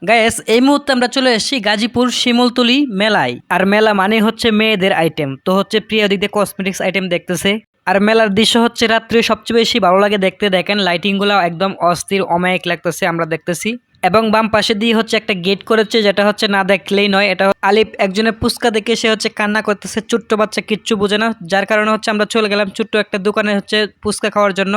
Guys এই মুহূর্তে আমরা চলে এসেছি গাজীপুর শিমুলতলি মেলায়। আর মেলা মানে হচ্ছে মেয়েদের আইটেম, তো হচ্ছে প্রিয় দিকে কসমেটিক্স আইটেম দেখতেছে। আর মেলার দৃশ্য হচ্ছে রাত্রে সবচেয়ে বেশি ভালো লাগে দেখতে। দেখেন লাইটিং গুলো একদম অস্থির অমায়িক লাগতেছে, আমরা দেখতেছি। এবং বাম পাশে দিয়ে হচ্ছে একটা গেট করেছে, যেটা হচ্ছে না দেখলেই নয়। এটা আলিফ একজনের পুস্কা দেখে সে হচ্ছে কান্না করতেছে, ছোট্ট বাচ্চা কিচ্ছু বোঝে না, যার কারণে হচ্ছে আমরা চলে গেলাম ছোট্ট একটা দোকানে হচ্ছে পুস্কা খাওয়ার জন্য।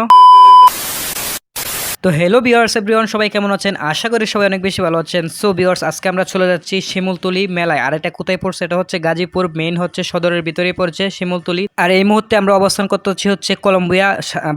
তো হ্যালো ভিউয়ার্স এভরিওয়ান, সবাই কেমন আছেন? আশা করি সবাই অনেক বেশি ভালো আছেন। সো ভিউয়ার্স, আজকে আমরা চলে যাচ্ছি শিমুলতলি মেলায়। আর এটা কোথায় পড়ছে? এটা হচ্ছে গাজীপুর মেইন হচ্ছে সদরের ভিতরেই পড়ছে শিমুলতলি। আর এই মুহূর্তে আমরা অবস্থান করতেছি হচ্ছে কলম্বিয়া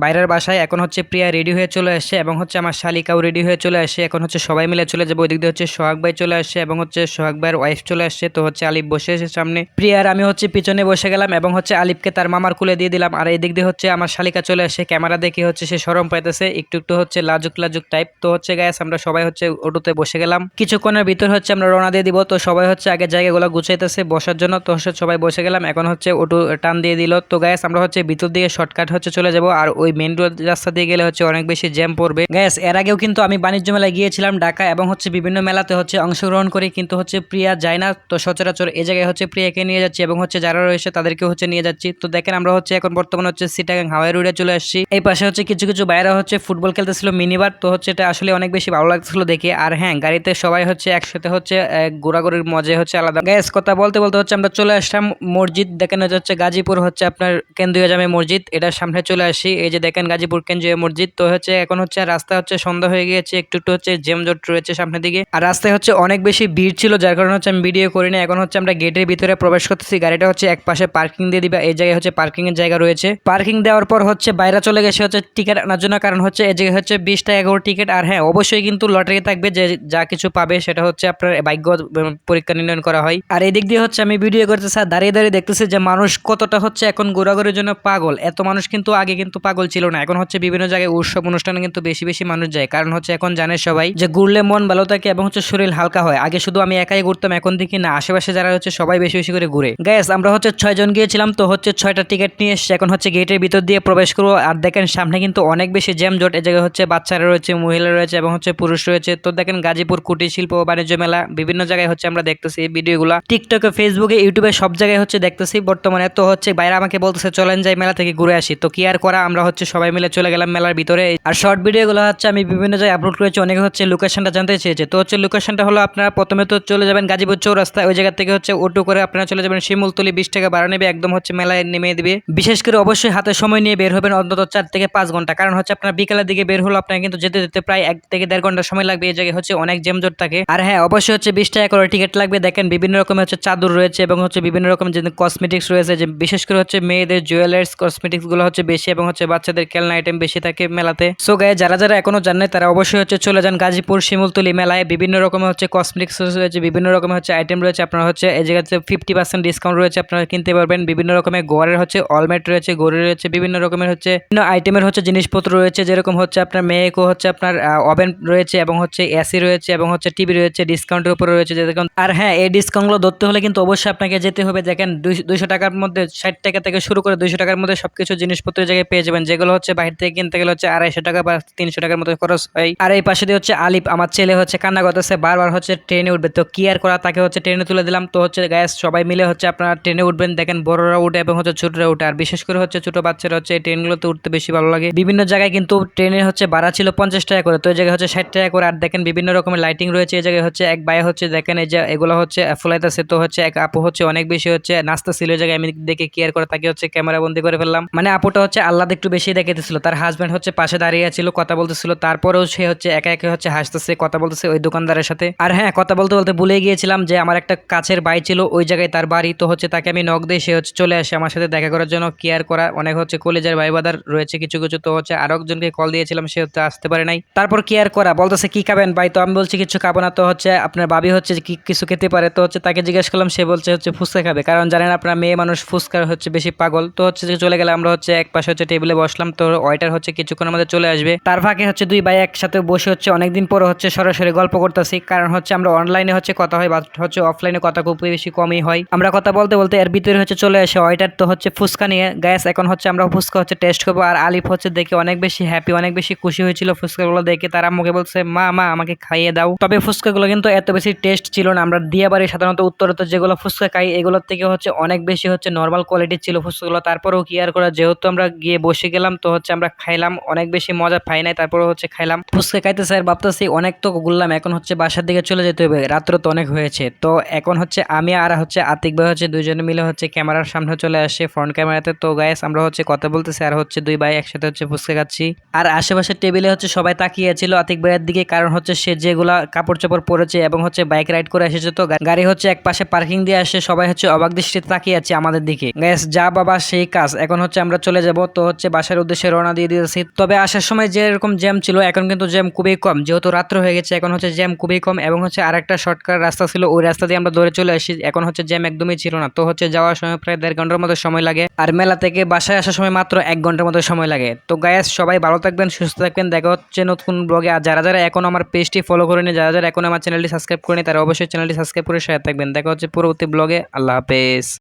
বাইরের বাসায়। এখন হচ্ছে প্রিয়া রেডি হয়ে চলে আসছে এবং হচ্ছে আমার শালিকাও রেডি হয়ে চলে আসে। এখন হচ্ছে সবাই মিলে চলে যাবো। ওই দিক দিয়ে হচ্ছে সোহাগ ভাই চলে আসছে এবং হচ্ছে সোহাগ ভাইয়ের ওয়াইফ চলে আসছে। তো হচ্ছে আলিফ বসে এসে সামনে, প্রিয়ার আমি হচ্ছে পিছনে বসে গেলাম এবং হচ্ছে আলিফকে তার মামার কুলে দিয়ে দিলাম। আর এই দিক দিয়ে হচ্ছে আমার শালিকা চলে আসে, ক্যামেরা দেখে হচ্ছে সে শরম পাইতেছে, একটু একটু হচ্ছে লাজুক লাজুক টাইপ। তো হচ্ছে গাইস আমরা সবাই হচ্ছে অটোতে বসে গেলাম, কিছুক্ষণের ভিতর হচ্ছে আমরা রওনা দিয়ে দিব। তো সবাই হচ্ছে আগে জায়গাগুলো গুছাইতেছে বসার জন্য। তো হচ্ছে সবাই বসে গেলাম, এখন হচ্ছে অটো টান দিয়ে দিল। তো গাইস আমরা হচ্ছে ভিতর দিয়ে শর্টকাট হচ্ছে চলে যাব। আর ওই মেন রোড রাস্তা দিয়ে গেলে হচ্ছে অনেক বেশি জ্যাম পড়বে। গাইস এর আগেও কিন্তু আমি বাণিজ্য মেলায় গিয়েছিলাম ঢাকা এবং হচ্ছে বিভিন্ন মেলাতে হচ্ছে অংশগ্রহণ করি, কিন্তু হচ্ছে প্রিয়া যায় না। তো সচরাচর এই জায়গায় হচ্ছে প্রিয়াকে নিয়ে যাচ্ছি এবং হচ্ছে যারা রয়েছে তাদেরকে হচ্ছে নিয়ে যাচ্ছি। তো দেখেন আমরা হচ্ছে এখন বর্তমানে হচ্ছে চিটাগাং হাওয়াই রোডে চলে আসছি। এই পাশে হচ্ছে কিছু কিছু বাইরে হচ্ছে ফুটবল খেলতেছিল মিনিবার। তো হচ্ছে এটা আসলে অনেক বেশি ভালো লাগছিল দেখে। আর হ্যাঁ, গাড়িতে সবাই হচ্ছে একসাথে হচ্ছে ঘোরাঘুরির মজা হচ্ছে আলাদা। গ্যাস কথা বলতে বলতে হচ্ছে আমরা চলে আসলাম মসজিদ। দেখেন হচ্ছে গাজীপুর হচ্ছে আপনার কেন্দ্রীয় জামে মসজিদ, এটার সামনে চলে আসি। এই যে দেখেন গাজীপুর কেন্দ্রীয় মসজিদ। তো হচ্ছে এখন হচ্ছে রাস্তা হচ্ছে সন্ধ্যা হয়ে গিয়েছে, একটু একটু হচ্ছে জ্যামজট রয়েছে সামনের দিকে। আর রাস্তায় হচ্ছে অনেক বেশি ভিড় ছিল, যার কারণে হচ্ছে আমি ভিডিও করি না। এখন হচ্ছে আমরা গেটের ভিতরে প্রবেশ করতেছি। গাড়িটা হচ্ছে এক পাশে পার্কিং দিয়ে দিবা, এই জায়গায় হচ্ছে পার্কিং এর জায়গা রয়েছে। পার্কিং দেওয়ার পর হচ্ছে বাইরে চলে গেছে হচ্ছে টিকিট আনার জন্য, কারণ হচ্ছে এই জায়গায় হচ্ছে 20 টাকা করে টিকিট। আর হ্যাঁ, অবশ্যই কিন্তু লটারি থাকবে, যে যা কিছু পাবে সেটা হচ্ছে আপনার ভাগ্য পরীক্ষা নির্ণয় করা হয়। আর এই দিক দিয়ে হচ্ছে আমি ভিডিও করতেছি আর দাঁড়িয়ে দাঁড়িয়ে দেখতেছি যে মানুষ কতটা হচ্ছে এখন ঘোরাঘুরির জন্য পাগল। এত মানুষ কিন্তু আগে কিন্তু পাগল ছিল না। এখন হচ্ছে বিভিন্ন জায়গায় উৎসব অনুষ্ঠানে কিন্তু বেশি বেশি মানুষ যায়, কারণ হচ্ছে এখন জানে সবাই যে ঘুরলে মন ভালো থাকে এবং হচ্ছে শরীর হালকা হয়। আগে শুধু আমি একাই ঘুরতাম, এখন দেখি না আশেপাশে যারা হচ্ছে সবাই বেশি বেশি করে ঘুরে। গ্যাস আমরা হচ্ছে 6 জন গিয়েছিলাম, তো হচ্ছে 6টা টিকিট নিয়ে এসেছি। এখন হচ্ছে গেটের ভিতর দিয়ে প্রবেশ করবো। আর দেখেন সামনে কিন্তু অনেক বেশি জ্যাম জট। এই জায়গায় হচ্ছে বাচ্চারা রয়েছে, মহিলা রয়েছে এবং হচ্ছে পুরুষ রয়েছে। তো দেখেন গাজীপুর কুটির শিল্প ও বাণিজ্য মেলা বিভিন্ন জায়গায় হচ্ছে আমরা দেখতেছি এই ভিডিওগুলো, টিকটকে, ফেসবুকে, ইউটিউবে সব জায়গায় হচ্ছে দেখতেছি বর্তমানে। তো হচ্ছে বাইরে আমাকে বলতেছে চলেন যাই মেলা থেকে ঘুরে আসি। তো কি আর করা, আমরা হচ্ছে সবাই মিলে চলে গেলাম মেলার ভিতরে। আর শর্ট ভিডিওগুলো হচ্ছে আমি বিভিন্ন জায়গায় আপলোড করেছি। অনেকে হচ্ছে লোকেশনটা জানতে চেয়েছে। তো হচ্ছে লোকেশনটা হলো আপনারা প্রথমে তো চলে যাবেন গাজীপুর চৌরাস্তা, ওই জায়গা থেকে হচ্ছে অটো করে আপনারা চলে যাবেন শিমুলতলি। 20 টাকা ভাড়া নেবে, একদম হচ্ছে মেলায় নেমে দিবে। বিশেষ করে অবশ্যই হাতে সময় নিয়ে বের হবেন, অন্তত 4 থেকে 5 ঘন্টা, কারণ হচ্ছে আপনার বিকালের দিকে বের হলো আপনার কিন্তু যেতে যেতে প্রায় 1 থেকে 1.5 ঘন্টা সময় লাগবে। এই জায়গায় হচ্ছে অনেক জ্যামজট থাকে। আর হ্যাঁ, অবশ্যই হচ্ছে 20 টাকা করে টিকিট লাগবে। দেখেন বিভিন্ন রকমের হচ্ছে চাদর রয়েছে এবং হচ্ছে বিভিন্ন রকম যে কসমেটিক্স রয়েছে, যে বিশেষ করে হচ্ছে মেয়েদের জুয়েলার্স কসমেটিক্স গুলো হচ্ছে বেশি এবং হচ্ছে বাচ্চাদের খেলনা আইটেম বেশি থাকে মেলাতে। সো গায়ে যারা যারা এখনো জানেন তারা অবশ্যই হচ্ছে চলে যান গাজীপুর শিমুলতলি মেলায়। বিভিন্ন রকমের হচ্ছে কসমেটিক্স রয়েছে, বিভিন্ন রকমের হচ্ছে আইটেম রয়েছে। আপনারা হচ্ছে এই জায়গাতে 50% ডিসকাউন্ট রয়েছে, আপনারা কিনতে পারবেন। বিভিন্ন রকমের ঘরের হচ্ছে অলমেট রয়েছে, ঘড়ি রয়েছে, বিভিন্ন রকমের হচ্ছে বিভিন্ন আইটেমের হচ্ছে জিনিসপত্র রয়েছে, যেরকম হচ্ছে আপনার মেয়েকো হচ্ছে আপনার ওভেন রয়েছে এবং হচ্ছে এসি রয়েছে এবং হচ্ছে টিভি রয়েছে, ডিসকাউন্টের উপরে রয়েছে যেরকম। আর হ্যাঁ, এই ডিসকাউন্টগুলো ধরতে হলে কিন্তু অবশ্যই আপনাকে যেতে হবে। দেখেন 200 টাকার মধ্যে 60 টাকা থেকে শুরু করে 200 টাকার মধ্যে সবকিছু জিনিসপত্রের জায়গায় পেয়ে যাবেন, যেগুলো হচ্ছে বাইরে থেকে কিনতে গেলে হচ্ছে 250 টাকা বা 300 টাকার মতো খরচ হয়। আর এই পাশে দিয়ে হচ্ছে আলিফ আমার ছেলে হচ্ছে কান্না করতেছে, বারবার হচ্ছে ট্রেনে উঠবে। তো কি আর করা, তাকে হচ্ছে ট্রেনে তুলে দিলাম। তো হচ্ছে গ্যাস সবাই মিলে হচ্ছে আপনারা ট্রেনে উঠবেন। দেখেন বড়রা উঠে এবং হচ্ছে ছোটরা উঠে। আর বিশেষ করে হচ্ছে ছোট বাচ্চারা হচ্ছে এই ট্রেনগুলোতে উঠতে বেশি ভালো লাগে। বিভিন্ন জায়গায় কিন্তু ট্রেনের হচ্ছে ভাড়া ছিল 50 টাকা করে, তো এই জায়গায় হচ্ছে 60 টাকা করে। আর দেখেন বিভিন্ন রকমের লাইটিং রয়েছে এই জায়গায়। হচ্ছে এক ভাই হচ্ছে দেখেন এই যে এগুলো হচ্ছে ফুলাইতেছে। তো হচ্ছে এক আপু হচ্ছে অনেক বেশি হচ্ছে নাচতে ছিল এই জায়গায়, আমি দেখে কেয়ার করে তাকে হচ্ছে ক্যামেরা বন্দি করে ফেললাম। মানে আপুটা হচ্ছে আল্লাহ একটু বেশি দেখাইতেছিল, তার হাজব্যান্ড হচ্ছে পাশে দাঁড়িয়ে ছিল, কথা বলতেছিল, তারপরেও সে হচ্ছে একা একা হচ্ছে হাসতেছে, কথা বলতেছে ওই দোকানদারের সাথে। আর হ্যাঁ, কথা বলতে বলতে ভুলে গিয়েছিলাম যে আমার একটা কাছের ভাই ছিল ওই জায়গায় তার বাড়ি। তো হচ্ছে তাকে আমি নক দিয়ে সে হচ্ছে চলে আসে আমার সাথে দেখা করার জন্য। কেয়ার করা অনেক হচ্ছে কলেজের ভাই বাদার রয়েছে কিছু কিছু। তো হচ্ছে আরো একজনকে কল দিয়েছিলাম, সে হচ্ছে আসতে পারে নাই। তারপর কেয়ার করা বলতেছে কি খাবেন ভাই? তো আমি বলছি কিছু খাবো না। তো হচ্ছে আপনার ভাবি হচ্ছে কি কিছু খেতে পারে? তো হচ্ছে তাকে জিজ্ঞেস করলাম, সে বলছে হচ্ছে ফুচকা খাবে, কারণ জানেন আপনার মেয়ে মানুষ ফুচকার হচ্ছে বেশি পাগল। তো হচ্ছে চলে গেলে আমরা হচ্ছে এক পাশে হচ্ছে টেবিলে বসলাম। তো ওয়াইটার হচ্ছে কিছুক্ষণের মধ্যে চলে আসবে। তার ফাঁকে হচ্ছে দুই ভাই একসাথে বসে হচ্ছে অনেকদিন পর হচ্ছে সরাসরি গল্প করতেছি, কারণ হচ্ছে আমরা অনলাইনে হচ্ছে কথা হয়, বাট হচ্ছে অফলাইনে কথা খুব বেশি কমই হয়। আমরা কথা বলতে বলতে এর ভিতরে হচ্ছে চলে আসে ওয়াইটার। তো হচ্ছে ফুচকা নিয়ে গ্যাস এখন হচ্ছে আমরা ফুচকা হচ্ছে টেস্ট করবো। আর আলিফ হচ্ছে দেখে অনেক বেশি হ্যাপি, অনেক বেশি খুশি খুশি হয়েছিল ফুচকাগুলো দেখে, তার আম্মুকে বলছে মা মা আমাকে খাইয়ে দাও। তবে ফুচকাগুলো কিন্তু এত বেশি টেস্ট ছিল না। আমরা দিয়াবাড়ি সাধারণত উত্তরত যেগুলো ফুচকা খাই এগুলোর থেকে হচ্ছে অনেক বেশি হচ্ছে নর্মাল কোয়ালিটির ছিল ফুচকাগুলো। তারপরেও কি আর করা, যেহেতু আমরা গিয়ে বসে গেলাম তো হচ্ছে আমরা খাইলাম, অনেক বেশি মজা পাই নাই, তারপরে হচ্ছে খাইলাম ফুচকা খাইতে স্যার ভাবতেছি অনেক তো ঘুরলাম, এখন হচ্ছে বাসার দিকে চলে যেতে হবে, রাত্র তো অনেক হয়েছে। তো এখন হচ্ছে আমি আর হচ্ছে আতিক ভাই হচ্ছে দুইজনে মিলে হচ্ছে ক্যামেরার সামনে চলে আসে ফ্রন্ট ক্যামেরাতে। তো গাইস আমরা হচ্ছে কথা বলতেছি আর হচ্ছে দুই ভাই একসাথে হচ্ছে ফুচকা খাচ্ছি। আর আশেপাশের টেবিলে হচ্ছে সবাই তাকিয়ে ছিল আতিক ভাইয়ের দিকে, কারণ হচ্ছে সে যেগুলা কাপড় চোপড় পরেছে এবং হচ্ছে বাইক রাইড করে এসেছে, তো গাড়ি হচ্ছে এক পাশে পার্কিং দিয়ে আসে, সবাই হচ্ছে অবাক দৃষ্টিতে তাকিয়ে আছে আমাদের দিকে। গ্যাস যা বাবা সেই কাজ, এখন হচ্ছে আমরা চলে যাব, তো হচ্ছে বাসার উদ্দেশ্যে রওনা দিয়ে দিয়েছি। তবে আসার সময় যে এরকম জ্যাম ছিল এখন কিন্তু জ্যাম খুবই কম, যেহেতু রাত্র হয়ে গেছে এখন হচ্ছে জ্যাম খুবই কম। এবং হচ্ছে আরেকটা শর্টকাট রাস্তা ছিল, ওই রাস্তা দিয়ে আমরা দৌড়ে চলে আসি, এখন হচ্ছে জ্যাম একদমই ছিল না। তো হচ্ছে যাওয়ার সময় প্রায় 1.5 ঘন্টার মতো সময় লাগে, আর মেলা থেকে বাসায় আসার সময় মাত্র 1 ঘন্টার মতো সময় লাগে। তো গাইস সবাই ভালো থাকবেন, সুস্থ থাকবেন, দেখা হচ্ছে নতুন ব্লগে। আর যারা যারা এখন আমার পেজটি ফলো করেনি, যারা যারা এখন আমার চ্যানেলটি সাবস্ক্রাইব করেনি, তারা অবশ্যই চ্যানেলটি সাবস্ক্রাইব করে সাথে থাকবেন। দেখা হচ্ছে পরবর্তী ব্লগে। আল্লাহ হাফেজ।